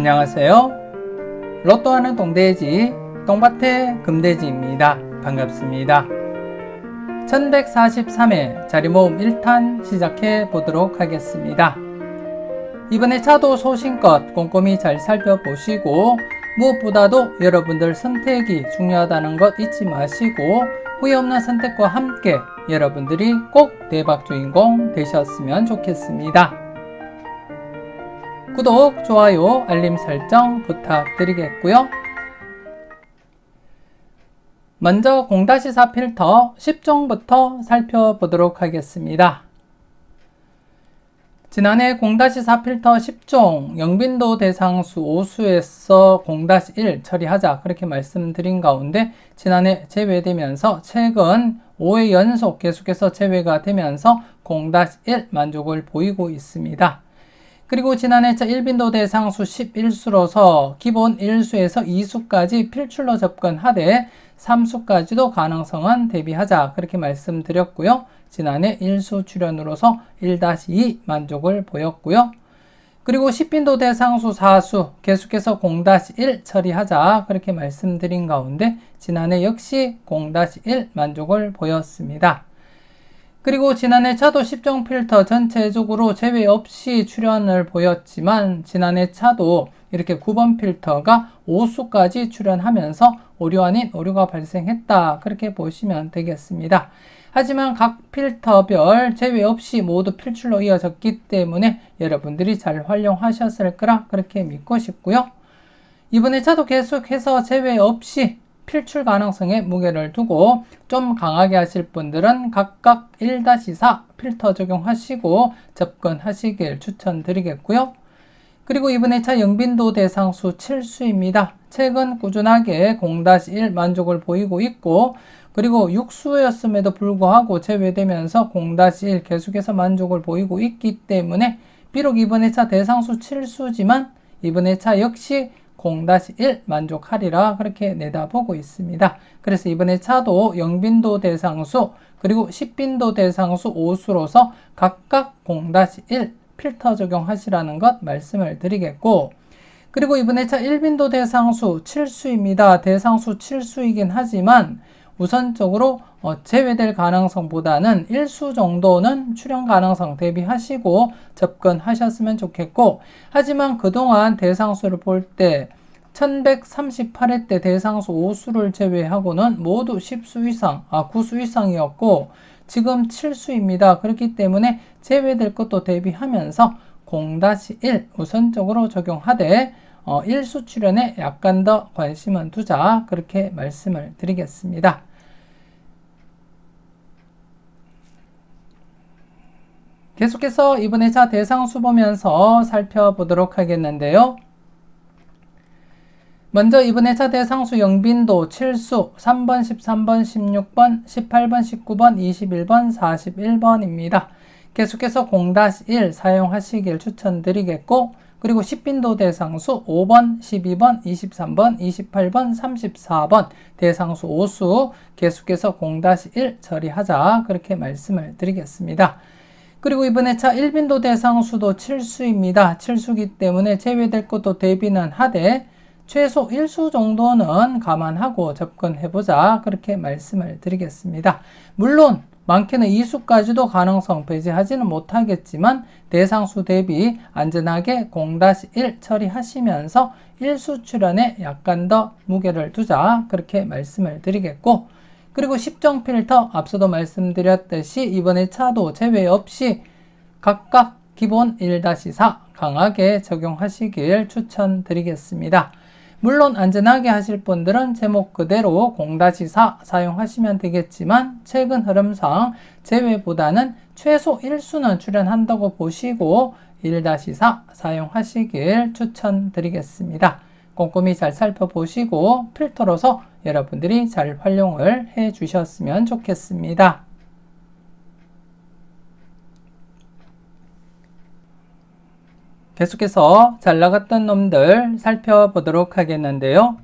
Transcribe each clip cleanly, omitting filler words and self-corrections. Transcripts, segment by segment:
안녕하세요. 로또하는 동돼지 똥밭의 금돼지입니다. 반갑습니다. 1143회 자리모음 1탄 시작해 보도록 하겠습니다. 이번에 차도 소신껏 꼼꼼히 잘 살펴보시고 무엇보다도 여러분들 선택이 중요하다는 것 잊지 마시고 후회 없는 선택과 함께 여러분들이 꼭 대박 주인공 되셨으면 좋겠습니다. 구독, 좋아요, 알림 설정 부탁드리겠고요. 먼저 0-4 필터 10종부터 살펴보도록 하겠습니다. 지난해 0-4 필터 10종 영빈도 대상수 5수에서 0-1 처리하자 그렇게 말씀드린 가운데 지난해 제외되면서 최근 5회 연속 계속해서 제외가 되면서 0-1 만족을 보이고 있습니다. 그리고 지난해 차 1빈도 대상수 11수로서 기본 1수에서 2수까지 필출로 접근하되 3수까지도 가능성은 대비하자 그렇게 말씀드렸고요. 지난해 1수 출연으로서 1-2 만족을 보였고요. 그리고 10빈도 대상수 4수 계속해서 0-1 처리하자 그렇게 말씀드린 가운데 지난해 역시 0-1 만족을 보였습니다. 그리고 지난해 차도 10종 필터 전체적으로 제외 없이 출현을 보였지만 지난해 차도 이렇게 9번 필터가 5수까지 출현하면서 오류 아닌 오류가 발생했다 그렇게 보시면 되겠습니다. 하지만 각 필터별 제외 없이 모두 필출로 이어졌기 때문에 여러분들이 잘 활용하셨을 거라 그렇게 믿고 싶고요. 이번에 차도 계속해서 제외 없이 필출 가능성에 무게를 두고 좀 강하게 하실 분들은 각각 1-4 필터 적용하시고 접근하시길 추천드리겠고요. 그리고 이번에 차 영빈도 대상수 7수입니다. 최근 꾸준하게 0-1 만족을 보이고 있고 그리고 6수였음에도 불구하고 제외되면서 0-1 계속해서 만족을 보이고 있기 때문에 비록 이번에 차 대상수 7수지만 이번에 차 역시 0-1 만족하리라 그렇게 내다보고 있습니다. 그래서 이번에 차도 영빈도 대상수 그리고 10빈도 대상수 5수로서 각각 0-1 필터 적용하시라는 것 말씀을 드리겠고 그리고 이번에 차 1빈도 대상수 7수입니다. 대상수 7수이긴 하지만 우선적으로 제외될 가능성보다는 1수 정도는 출현 가능성 대비하시고 접근하셨으면 좋겠고 하지만 그동안 대상수를 볼 때 1138회 때 대상수 5수를 제외하고는 모두 10수 이상, 9수 이상이었고 지금 7수입니다. 그렇기 때문에 제외될 것도 대비하면서 0-1 우선적으로 적용하되 1수 출현에 약간 더 관심은 두자 그렇게 말씀을 드리겠습니다. 계속해서 이번에 차 대상수 보면서 살펴보도록 하겠는데요. 먼저 이번에 차 대상수 영빈도 7수 3번, 13번, 16번, 18번, 19번, 21번, 41번입니다. 계속해서 0-1 사용하시길 추천드리겠고 그리고 10빈도 대상수 5번, 12번, 23번, 28번, 34번 대상수 5수 계속해서 0-1 처리하자 그렇게 말씀을 드리겠습니다. 그리고 이번에 차 1빈도 대상수도 7수입니다. 7수이기 때문에 제외될 것도 대비는 하되 최소 1수 정도는 감안하고 접근해보자 그렇게 말씀을 드리겠습니다. 물론 많게는 2수까지도 가능성 배제하지는 못하겠지만 대상수 대비 안전하게 0-1 처리하시면서 1수 출현에 약간 더 무게를 두자 그렇게 말씀을 드리겠고 그리고 10종 필터 앞서도 말씀드렸듯이 이번에 차도 제외 없이 각각 기본 1-4 강하게 적용하시길 추천드리겠습니다. 물론 안전하게 하실 분들은 제목 그대로 0-4 사용하시면 되겠지만 최근 흐름상 제외보다는 최소 1수는 출현한다고 보시고 1-4 사용하시길 추천드리겠습니다. 꼼꼼히 잘 살펴보시고 필터로서 여러분들이 잘 활용을 해 주셨으면 좋겠습니다. 계속해서 잘 나갔던 놈들 살펴보도록 하겠는데요.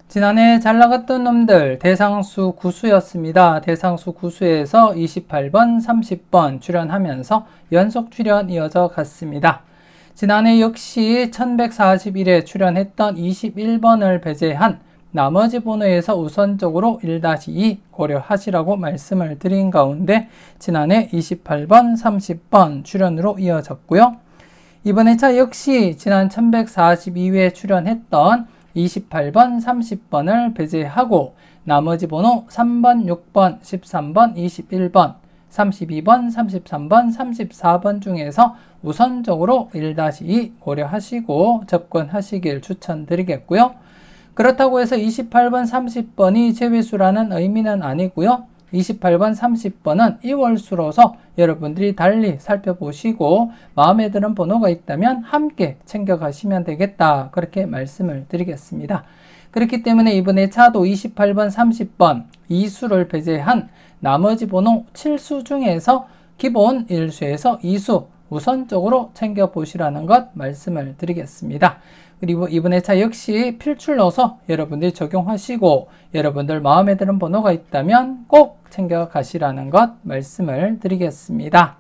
지난해 잘 나갔던 놈들 대상수 9수였습니다. 대상수 9수에서 28번, 30번 출연하면서 연속 출연 이어져 갔습니다. 지난해 역시 1141회 출연했던 21번을 배제한 나머지 번호에서 우선적으로 1-2 고려하시라고 말씀을 드린 가운데 지난해 28번, 30번 출연으로 이어졌고요. 이번 회차 역시 지난 1142회 출연했던 28번, 30번을 배제하고 나머지 번호 3번, 6번, 13번, 21번, 32번, 33번, 34번 중에서 우선적으로 1-2 고려하시고 접근하시길 추천드리겠고요. 그렇다고 해서 28번, 30번이 제외수라는 의미는 아니고요. 28번, 30번은 이월수로서 여러분들이 달리 살펴보시고 마음에 드는 번호가 있다면 함께 챙겨가시면 되겠다. 그렇게 말씀을 드리겠습니다. 그렇기 때문에 이번에 차도 28번, 30번 2수를 배제한 나머지 번호 7수 중에서 기본 1수에서 2수 우선적으로 챙겨보시라는 것 말씀을 드리겠습니다. 그리고 이번 회차 역시 필출로서 여러분들이 적용하시고 여러분들 마음에 드는 번호가 있다면 꼭 챙겨가시라는 것 말씀을 드리겠습니다.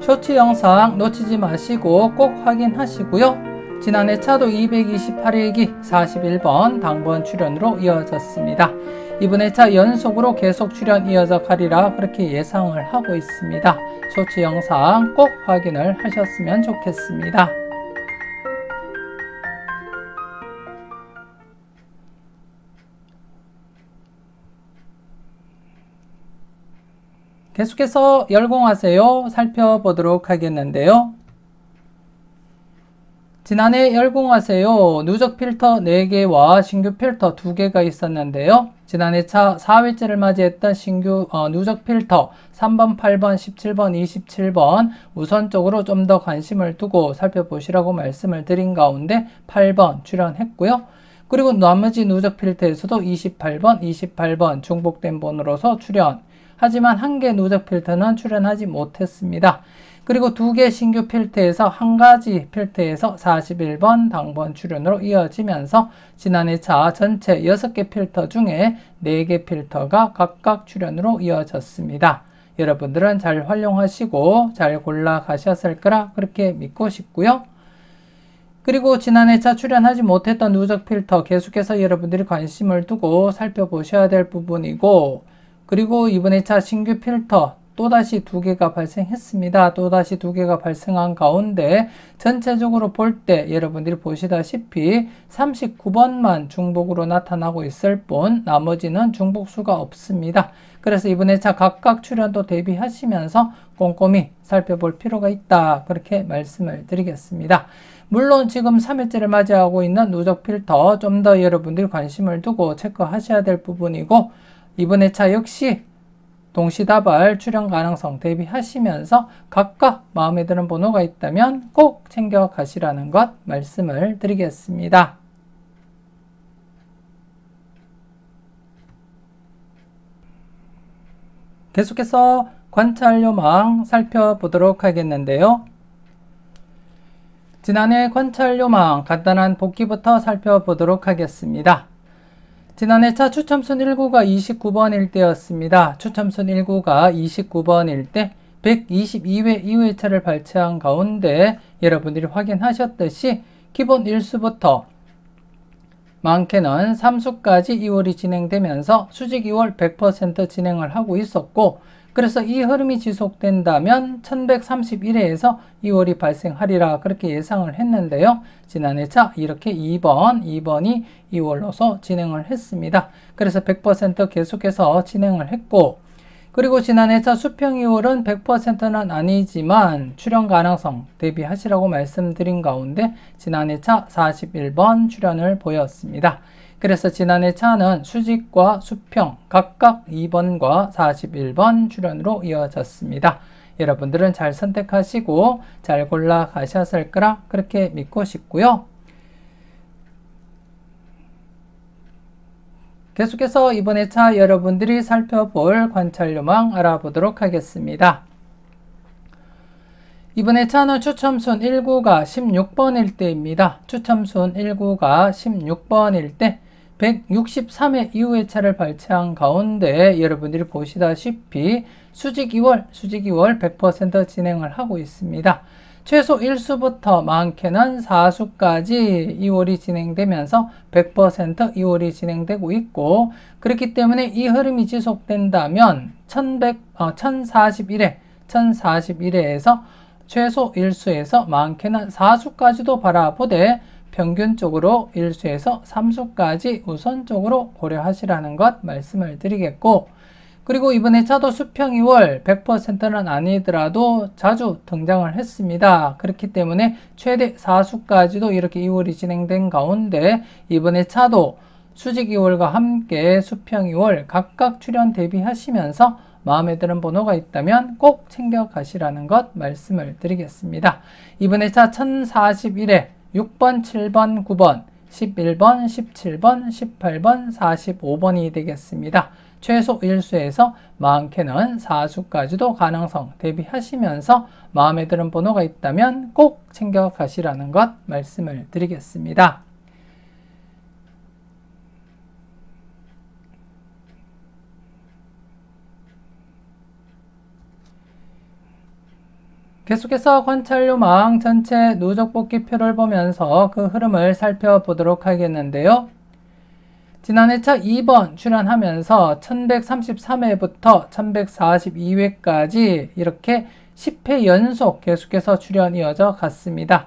쇼츠 영상 놓치지 마시고 꼭 확인하시고요. 지난해 차도 228회기 41번 당번 출연으로 이어졌습니다. 이번 회차 연속으로 계속 출연 이어져 가리라 그렇게 예상을 하고 있습니다. 쇼츠 영상 꼭 확인을 하셨으면 좋겠습니다. 계속해서 열공하세요 살펴보도록 하겠는데요. 지난해 열공하세요 누적 필터 4개와 신규 필터 2개가 있었는데요. 지난해 차 4회째를 맞이했던 신규 누적 필터 3번, 8번, 17번, 27번 우선적으로 좀 더 관심을 두고 살펴보시라고 말씀을 드린 가운데 8번 출연했고요. 그리고 나머지 누적 필터에서도 28번 중복된 번호로서 출연. 하지만 한 개 누적 필터는 출연하지 못했습니다. 그리고 2개 신규 필터에서 한 가지 필터에서 41번 당번 출연으로 이어지면서 지난해 차 전체 6개 필터 중에 4개 필터가 각각 출연으로 이어졌습니다. 여러분들은 잘 활용하시고 잘 골라 가셨을 거라 그렇게 믿고 싶고요. 그리고 지난해 차 출연하지 못했던 누적 필터 계속해서 여러분들이 관심을 두고 살펴보셔야 될 부분이고, 그리고 이번 회차 신규 필터 또다시 2개가 발생했습니다. 또다시 2개가 발생한 가운데 전체적으로 볼 때 여러분들이 보시다시피 39번만 중복으로 나타나고 있을 뿐 나머지는 중복수가 없습니다. 그래서 이번 회차 각각 출연도 대비하시면서 꼼꼼히 살펴볼 필요가 있다. 그렇게 말씀을 드리겠습니다. 물론 지금 3회째를 맞이하고 있는 누적 필터 좀 더 여러분들이 관심을 두고 체크하셔야 될 부분이고, 이번 회차 역시 동시다발 출연 가능성 대비하시면서 각각 마음에 드는 번호가 있다면 꼭 챙겨 가시라는 것 말씀을 드리겠습니다. 계속해서 관찰요망 살펴보도록 하겠는데요. 지난해 관찰요망 간단한 복기부터 살펴보도록 하겠습니다. 지난해 차 추첨순 1구가 29번일 때였습니다. 추첨순 1구가 29번일 때 122회 2회차를 발췌한 가운데 여러분들이 확인하셨듯이 기본 1수부터 많게는 3수까지 2월이 진행되면서 수직 2월 100% 진행을 하고 있었고, 그래서 이 흐름이 지속된다면 1131회에서 2월이 발생하리라 그렇게 예상을 했는데요. 지난해 차 이렇게 2번이 2월로서 진행을 했습니다. 그래서 100% 계속해서 진행을 했고, 그리고 지난해 차 수평 2월은 100%는 아니지만 출연 가능성 대비하시라고 말씀드린 가운데 지난해 차 41번 출연을 보였습니다. 그래서 지난해 차는 수직과 수평 각각 2번과 41번 출연으로 이어졌습니다. 여러분들은 잘 선택하시고 잘 골라 가셨을 거라 그렇게 믿고 싶고요. 계속해서 이번 회차 여러분들이 살펴볼 관찰요망 알아보도록 하겠습니다. 이번 회차는 추첨순 1구가 16번일 때입니다. 추첨순 1구가 16번일 때 163회 이후의 차를 발췌한 가운데 여러분들이 보시다시피 수직 2월 100% 진행을 하고 있습니다. 최소 1수부터 많게는 4수까지 2월이 진행되면서 100% 2월이 진행되고 있고, 그렇기 때문에 이 흐름이 지속된다면 1041회에서 최소 1수에서 많게는 4수까지도 바라보되 평균적으로 1수에서 3수까지 우선적으로 고려하시라는 것 말씀을 드리겠고, 그리고 이번에 차도 수평 2월 100%는 아니더라도 자주 등장을 했습니다. 그렇기 때문에 최대 4수까지도 이렇게 2월이 진행된 가운데 이번에 차도 수직 2월과 함께 수평 2월 각각 출현 대비하시면서 마음에 드는 번호가 있다면 꼭 챙겨가시라는 것 말씀을 드리겠습니다. 이번에 차 1041회 6번, 7번, 9번, 11번, 17번, 18번, 45번이 되겠습니다. 최소 1수에서 많게는 4수까지도 가능성 대비하시면서 마음에 드는 번호가 있다면 꼭 챙겨가시라는 것 말씀을 드리겠습니다. 계속해서 관찰요망 전체 누적 복귀표를 보면서 그 흐름을 살펴보도록 하겠는데요. 지난해 차 2번 출현하면서 1133회부터 1142회까지 이렇게 10회 연속 계속해서 출현 이어져 갔습니다.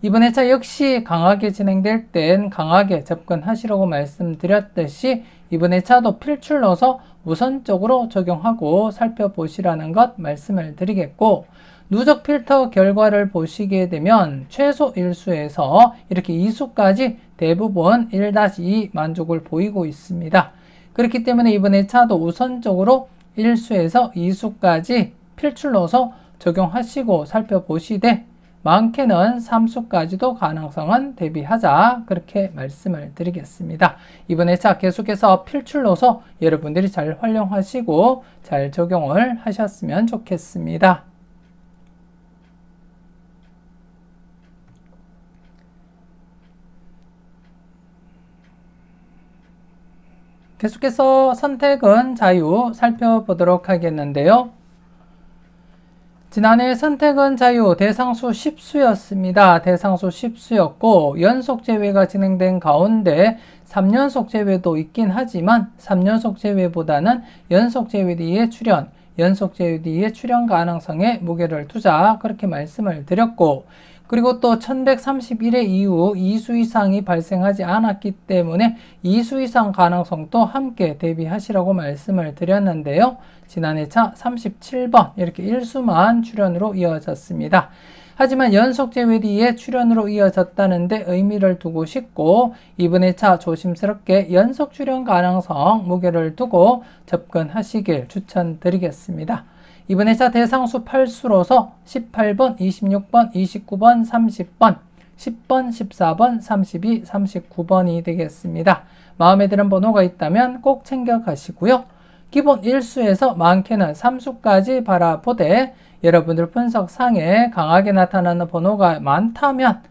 이번에 차 역시 강하게 진행될 땐 강하게 접근하시라고 말씀드렸듯이 이번에 차도 필출로서 우선적으로 적용하고 살펴보시라는 것 말씀을 드리겠고, 누적 필터 결과를 보시게 되면 최소 1수에서 이렇게 2수까지 대부분 1-2 만족을 보이고 있습니다. 그렇기 때문에 이번에 차도 우선적으로 1수에서 2수까지 필출로서 적용하시고 살펴보시되 많게는 3수까지도 가능성은 대비하자, 그렇게 말씀을 드리겠습니다. 이번에 차 계속해서 필출로서 여러분들이 잘 활용하시고 잘 적용을 하셨으면 좋겠습니다. 계속해서 선택은 자유 살펴보도록 하겠는데요. 지난해 선택은 자유 대상수 10수였습니다. 대상수 10수였고 연속 제외가 진행된 가운데 3연속 제외도 있긴 하지만 3연속 제외보다는 연속 제외 뒤에 출현, 연속 제외 뒤에 출현 가능성에 무게를 두자, 그렇게 말씀을 드렸고, 그리고 또 1131회 이후 2수 이상이 발생하지 않았기 때문에 2수 이상 가능성도 함께 대비하시라고 말씀을 드렸는데요. 지난해 차 37번 이렇게 1수만 출현으로 이어졌습니다. 하지만 연속 제외 뒤에 출현으로 이어졌다는데 의미를 두고 싶고, 이번에 차 조심스럽게 연속 출현 가능성 무게를 두고 접근하시길 추천드리겠습니다. 이번에 차 대상수 8수로서 18번, 26번, 29번, 30번, 10번, 14번, 32, 39번이 되겠습니다. 마음에 드는 번호가 있다면 꼭 챙겨가시고요. 기본 1수에서 많게는 3수까지 바라보되 여러분들 분석상에 강하게 나타나는 번호가 많다면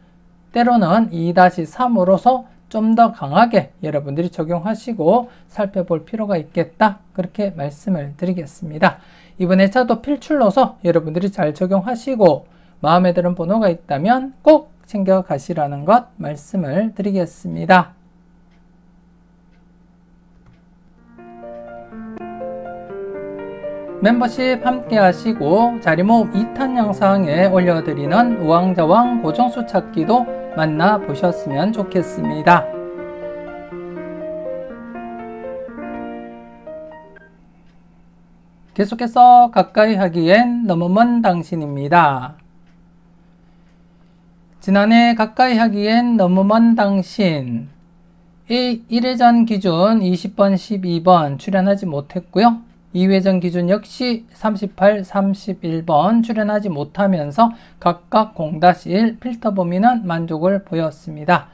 때로는 2-3으로서 좀 더 강하게 여러분들이 적용하시고 살펴볼 필요가 있겠다, 그렇게 말씀을 드리겠습니다. 이번에 차도 필출로서 여러분들이 잘 적용하시고 마음에 드는 번호가 있다면 꼭 챙겨가시라는 것 말씀을 드리겠습니다. 멤버십 함께 하시고 자리모음 2탄 영상에 올려드리는 우왕좌왕 고정수 찾기도 만나보셨으면 좋겠습니다. 계속해서 가까이 하기엔 너무 먼 당신입니다. 지난해 가까이 하기엔 너무 먼 당신 1회전 기준 20번, 12번 출연하지 못했고요. 2회전 기준 역시 38, 31번 출연하지 못하면서 각각 0-1 필터 범위는 만족을 보였습니다.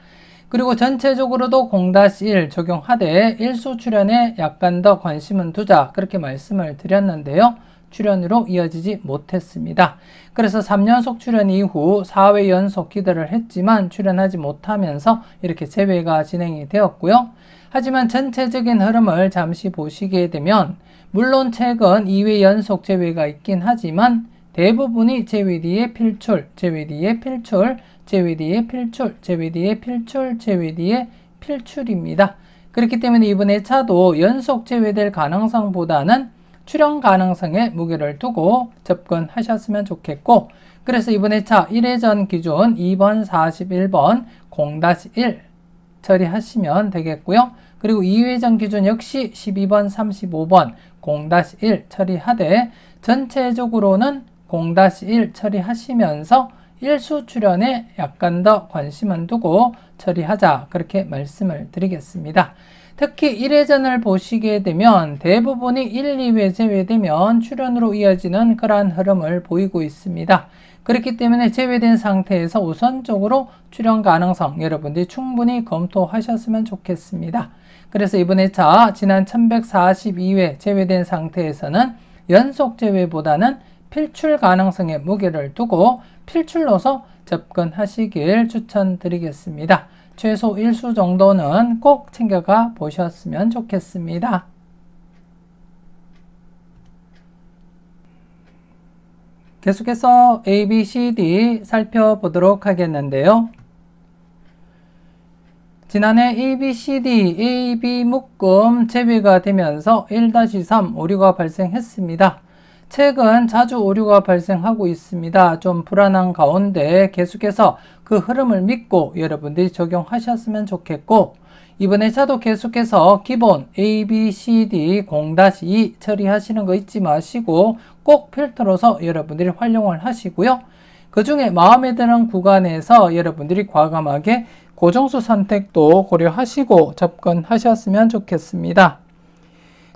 그리고 전체적으로도 0-1 적용하되 1수 출연에 약간 더 관심은 두자, 그렇게 말씀을 드렸는데요. 출연으로 이어지지 못했습니다. 그래서 3연속 출연 이후 4회 연속 기대를 했지만 출연하지 못하면서 이렇게 재회가 진행이 되었고요. 하지만 전체적인 흐름을 잠시 보시게 되면 물론 최근 2회 연속 재회가 있긴 하지만 대부분이 재회 뒤에 필출, 재회 뒤에 필출, 재회 뒤에 필출, 재회 뒤에 필출, 재회 뒤에 필출입니다. 그렇기 때문에 이번 회차도 연속 재회될 가능성보다는 출연 가능성에 무게를 두고 접근하셨으면 좋겠고, 그래서 이번 회차 1회전 기준 2번 41번 0-1 처리하시면 되겠고요. 그리고 2회전 기준 역시 12번 35번 0-1 처리하되 전체적으로는 0-1 처리하시면서 일수 출연에 약간 더 관심을 두고 처리하자, 그렇게 말씀을 드리겠습니다. 특히 1회전을 보시게 되면 대부분이 1, 2회 제외되면 출연으로 이어지는 그러한 흐름을 보이고 있습니다. 그렇기 때문에 제외된 상태에서 우선적으로 출연 가능성 여러분들이 충분히 검토하셨으면 좋겠습니다. 그래서 이번 회차 지난 1142회 제외된 상태에서는 연속 제외보다는 필출 가능성에 무게를 두고 필출로서 접근하시길 추천드리겠습니다. 최소 1수 정도는 꼭 챙겨가 보셨으면 좋겠습니다. 계속해서 A, B, C, D 살펴보도록 하겠는데요. 지난해 A, B, C, D, A, B 묶음 재배가 되면서 1-3 오류가 발생했습니다. 최근 자주 오류가 발생하고 있습니다. 좀 불안한 가운데 계속해서 그 흐름을 믿고 여러분들이 적용하셨으면 좋겠고, 이번 회차도 계속해서 기본 A, B, C, D 0-2 처리하시는 거 잊지 마시고 꼭 필터로서 여러분들이 활용을 하시고요. 그 중에 마음에 드는 구간에서 여러분들이 과감하게 고정수 선택도 고려하시고 접근하셨으면 좋겠습니다.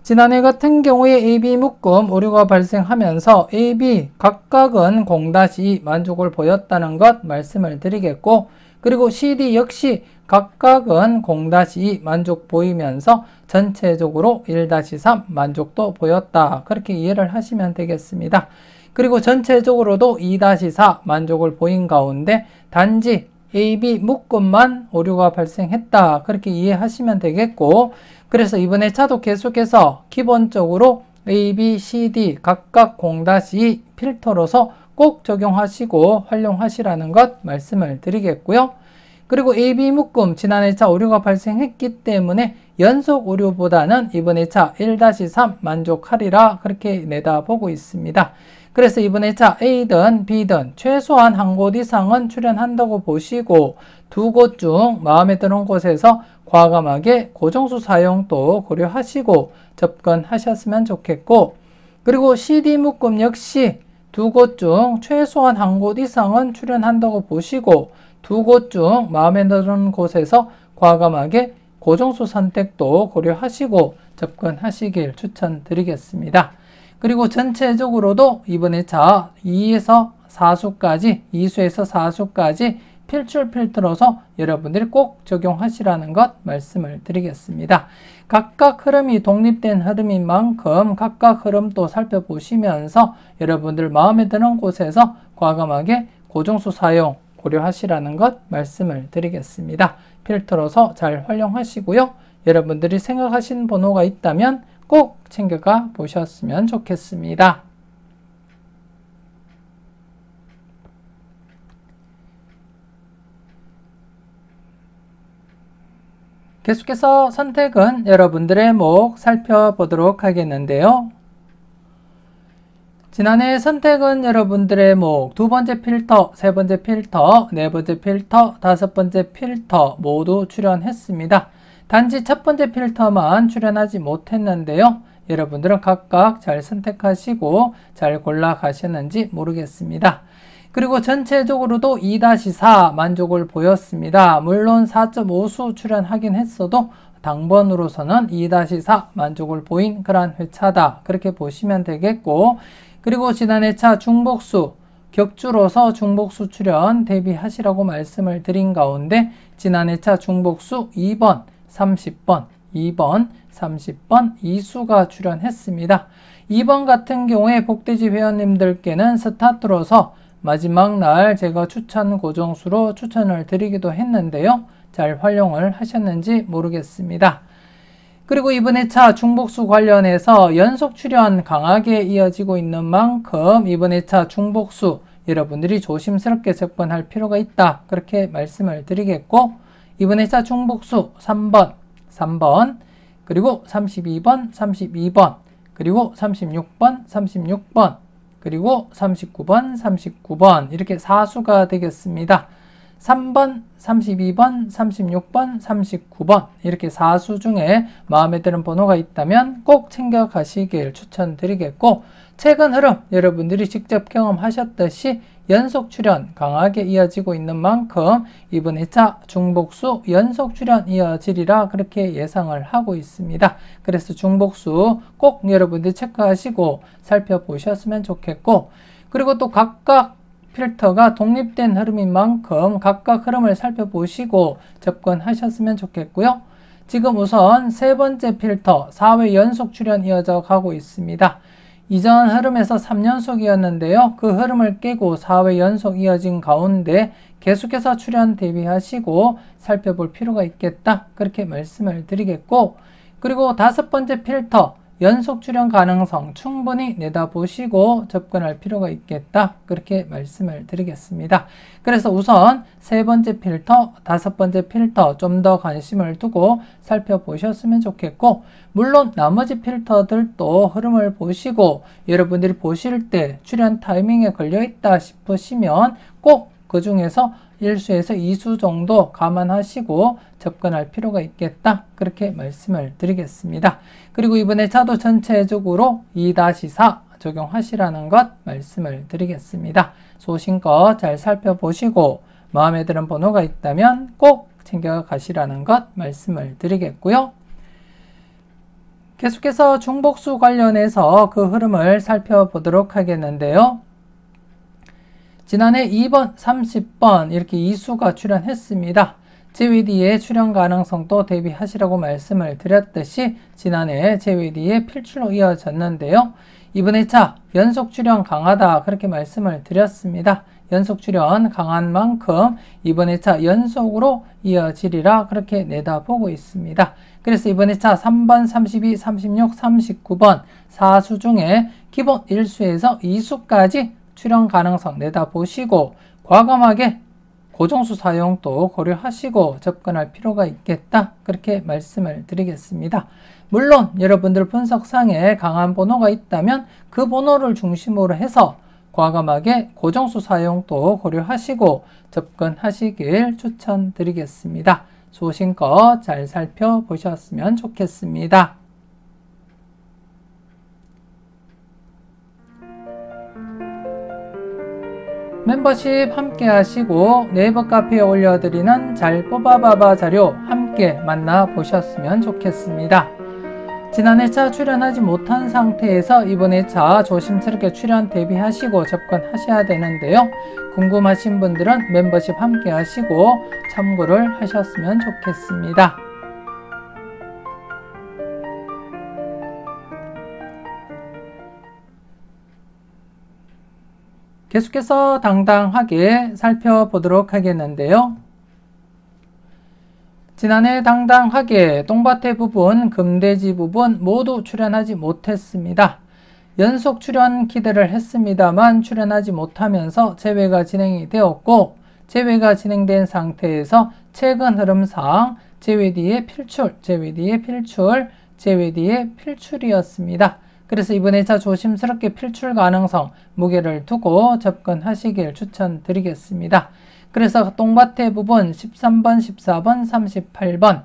지난해 같은 경우에 AB 묶음 오류가 발생하면서 AB 각각은 0-2 만족을 보였다는 것 말씀을 드리겠고, 그리고 CD 역시 각각은 0-2 만족 보이면서 전체적으로 1-3 만족도 보였다, 그렇게 이해를 하시면 되겠습니다. 그리고 전체적으로도 2-4 만족을 보인 가운데 단지 AB 묶음만 오류가 발생했다, 그렇게 이해하시면 되겠고, 그래서 이번 회차도 계속해서 기본적으로 A, B, C, D 각각 0-2 필터로서 꼭 적용하시고 활용하시라는 것 말씀을 드리겠고요. 그리고 A, B 묶음 지난 회차 오류가 발생했기 때문에 연속 오류보다는 이번 회차 1-3 만족하리라, 그렇게 내다보고 있습니다. 그래서 이번 회차 A든 B든 최소한 한 곳 이상은 출연한다고 보시고 두 곳 중 마음에 드는 곳에서 과감하게 고정수 사용도 고려하시고 접근하셨으면 좋겠고, 그리고 CD 묶음 역시 두 곳 중 최소한 한 곳 이상은 출연한다고 보시고 두 곳 중 마음에 드는 곳에서 과감하게 고정수 선택도 고려하시고 접근하시길 추천드리겠습니다. 그리고 전체적으로도 이번 회차 2에서 4수까지, 2수에서 4수까지 필출 필터로서 여러분들이 꼭 적용하시라는 것 말씀을 드리겠습니다. 각각 흐름이 독립된 흐름인 만큼 각각 흐름도 살펴보시면서 여러분들 마음에 드는 곳에서 과감하게 고정수 사용 고려하시라는 것 말씀을 드리겠습니다. 필터로서 잘 활용하시고요. 여러분들이 생각하신 번호가 있다면 꼭 챙겨가 보셨으면 좋겠습니다. 계속해서 선택은 여러분들의 목 살펴보도록 하겠는데요. 지난해 선택은 여러분들의 목 두 번째 필터, 세 번째 필터, 네 번째 필터, 다섯 번째 필터 모두 출연했습니다. 단지 첫 번째 필터만 출연하지 못했는데요. 여러분들은 각각 잘 선택하시고 잘 골라 가셨는지 모르겠습니다. 그리고 전체적으로도 2-4 만족을 보였습니다. 물론 4.5수 출연하긴 했어도 당번으로서는 2-4 만족을 보인 그러한 회차다, 그렇게 보시면 되겠고, 그리고 지난 회차 중복수 격주로서 중복수 출연 대비하시라고 말씀을 드린 가운데 지난 회차 중복수 2번, 30번, 32번, 30번 이수가 출연했습니다. 2번 같은 경우에 복돼지 회원님들께는 스타트로서 마지막 날 제가 추천 고정수로 추천을 드리기도 했는데요. 잘 활용을 하셨는지 모르겠습니다. 그리고 이번 회차 중복수 관련해서 연속 출연 강하게 이어지고 있는 만큼 이번 회차 중복수 여러분들이 조심스럽게 접근할 필요가 있다. 그렇게 말씀을 드리겠고, 이번 회차 중복수 3번, 그리고 32번, 그리고 36번, 그리고 39번 이렇게 4수가 되겠습니다. 3번, 32번, 36번, 39번 이렇게 4수 중에 마음에 드는 번호가 있다면 꼭 챙겨 가시길 추천드리겠고, 최근 흐름 여러분들이 직접 경험하셨듯이 연속 출연 강하게 이어지고 있는 만큼 이번 회차 중복수 연속 출연 이어지리라 그렇게 예상을 하고 있습니다. 그래서 중복수 꼭 여러분들이 체크하시고 살펴보셨으면 좋겠고, 그리고 또 각각 필터가 독립된 흐름인 만큼 각각 흐름을 살펴보시고 접근하셨으면 좋겠고요. 지금 우선 세 번째 필터 4회 연속 출연 이어져 가고 있습니다. 이전 흐름에서 3연속이었는데요. 그 흐름을 깨고 4회 연속 이어진 가운데 계속해서 출연 대비하시고 살펴볼 필요가 있겠다. 그렇게 말씀을 드리겠고, 그리고 다섯 번째 필터 연속 출연 가능성 충분히 내다보시고 접근할 필요가 있겠다. 그렇게 말씀을 드리겠습니다. 그래서 우선 세 번째 필터, 다섯 번째 필터 좀 더 관심을 두고 살펴보셨으면 좋겠고, 물론 나머지 필터들도 흐름을 보시고 여러분들이 보실 때 출연 타이밍에 걸려있다 싶으시면 꼭 그 중에서 1수에서 2수 정도 감안하시고 접근할 필요가 있겠다. 그렇게 말씀을 드리겠습니다. 그리고 이번에 차도 전체적으로 2-4 적용하시라는 것 말씀을 드리겠습니다. 소신껏 잘 살펴보시고 마음에 드는 번호가 있다면 꼭 챙겨가시라는 것 말씀을 드리겠고요. 계속해서 중복수 관련해서 그 흐름을 살펴보도록 하겠는데요. 지난해 2번, 30번 이렇게 2수가 출연했습니다. JWD의 출연 가능성도 대비하시라고 말씀을 드렸듯이 지난해 JWD의 필출로 이어졌는데요. 이번 회차 연속 출연 강하다 그렇게 말씀을 드렸습니다. 연속 출연 강한 만큼 이번 회차 연속으로 이어지리라 그렇게 내다보고 있습니다. 그래서 이번 회차 3번, 32, 36, 39번 4수 중에 기본 1수에서 2수까지 출연 가능성 내다보시고 과감하게 고정수 사용도 고려하시고 접근할 필요가 있겠다. 그렇게 말씀을 드리겠습니다. 물론 여러분들 분석상에 강한 번호가 있다면 그 번호를 중심으로 해서 과감하게 고정수 사용도 고려하시고 접근하시길 추천드리겠습니다. 소신껏 잘 살펴보셨으면 좋겠습니다. 멤버십 함께 하시고 네이버 카페에 올려드리는 잘 뽑아봐봐 자료 함께 만나보셨으면 좋겠습니다. 지난 회차 출연하지 못한 상태에서 이번 회차 조심스럽게 출연 대비하시고 접근하셔야 되는데요. 궁금하신 분들은 멤버십 함께 하시고 참고를 하셨으면 좋겠습니다. 계속해서 당당하게 살펴보도록 하겠는데요. 지난해 당당하게 똥밭의 부분, 금돼지 부분 모두 출연하지 못했습니다. 연속 출연 기대를 했습니다만 출연하지 못하면서 재회가 진행이 되었고, 재회가 진행된 상태에서 최근 흐름상 재회 뒤에 필출, 재회 뒤에 필출, 재회 뒤에 필출이었습니다. 그래서 이번 회차 조심스럽게 필출 가능성 무게를 두고 접근하시길 추천드리겠습니다. 그래서 똥밭의 부분 13번, 14번, 38번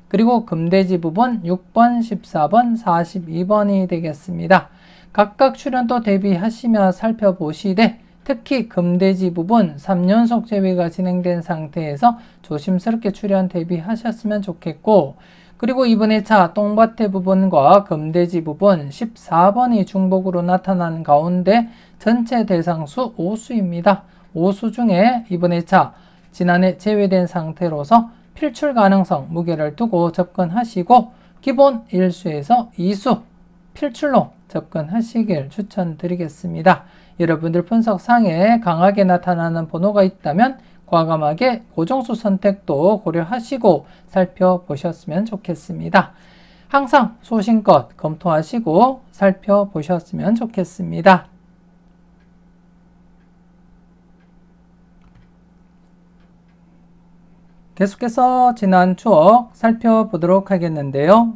그리고 금돼지 부분 6번, 14번, 42번이 되겠습니다. 각각 출연도 대비하시며 살펴보시되 특히 금돼지 부분 3연속 재회가 진행된 상태에서 조심스럽게 출연 대비하셨으면 좋겠고, 그리고 이번 회차 똥밭의 부분과 금돼지 부분 14번이 중복으로 나타난 가운데 전체 대상수 5수입니다. 5수 중에 이번 회차 지난해 제외된 상태로서 필출 가능성 무게를 두고 접근하시고 기본 1수에서 2수 필출로 접근하시길 추천드리겠습니다. 여러분들 분석상에 강하게 나타나는 번호가 있다면 과감하게 고정수 선택도 고려하시고 살펴보셨으면 좋겠습니다. 항상 소신껏 검토하시고 살펴보셨으면 좋겠습니다. 계속해서 지난 추억 살펴보도록 하겠는데요.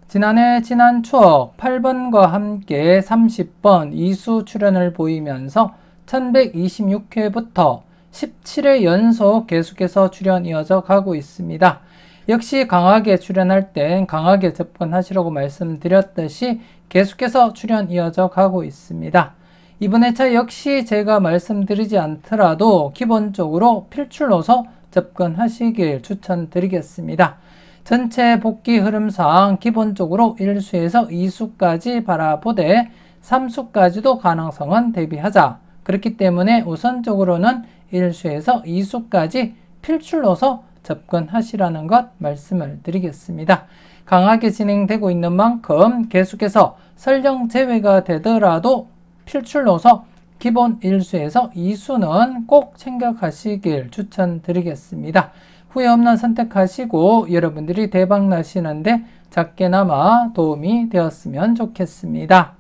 지난해 지난 추억 8번과 함께 30번 이수 출현을 보이면서 1126회부터 17회 연속 계속해서 출현 이어져 가고 있습니다. 역시 강하게 출현할 땐 강하게 접근하시라고 말씀드렸듯이 계속해서 출현 이어져 가고 있습니다. 이번 회차 역시 제가 말씀드리지 않더라도 기본적으로 필출로서 접근하시길 추천드리겠습니다. 전체 복귀 흐름상 기본적으로 1수에서 2수까지 바라보되 3수까지도 가능성은 대비하자. 그렇기 때문에 우선적으로는 1수에서 2수까지 필출로서 접근하시라는 것 말씀을 드리겠습니다. 강하게 진행되고 있는 만큼 계속해서 설령 제외가 되더라도 필출로서 기본 1수에서 2수는 꼭 챙겨가시길 추천드리겠습니다. 후회 없는 선택하시고 여러분들이 대박 나시는데 작게나마 도움이 되었으면 좋겠습니다.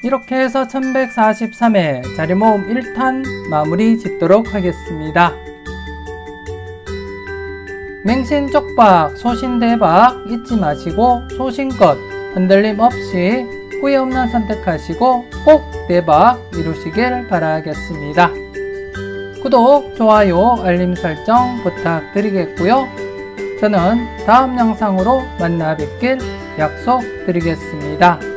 이렇게 해서 1143회 자리모음 1탄 마무리 짓도록 하겠습니다. 맹신 쪽박, 소신 대박 잊지 마시고 소신껏 흔들림 없이 후회 없는 선택하시고 꼭 대박 이루시길 바라겠습니다. 구독, 좋아요, 알림 설정 부탁드리겠고요. 저는 다음 영상으로 만나 뵙길 약속드리겠습니다.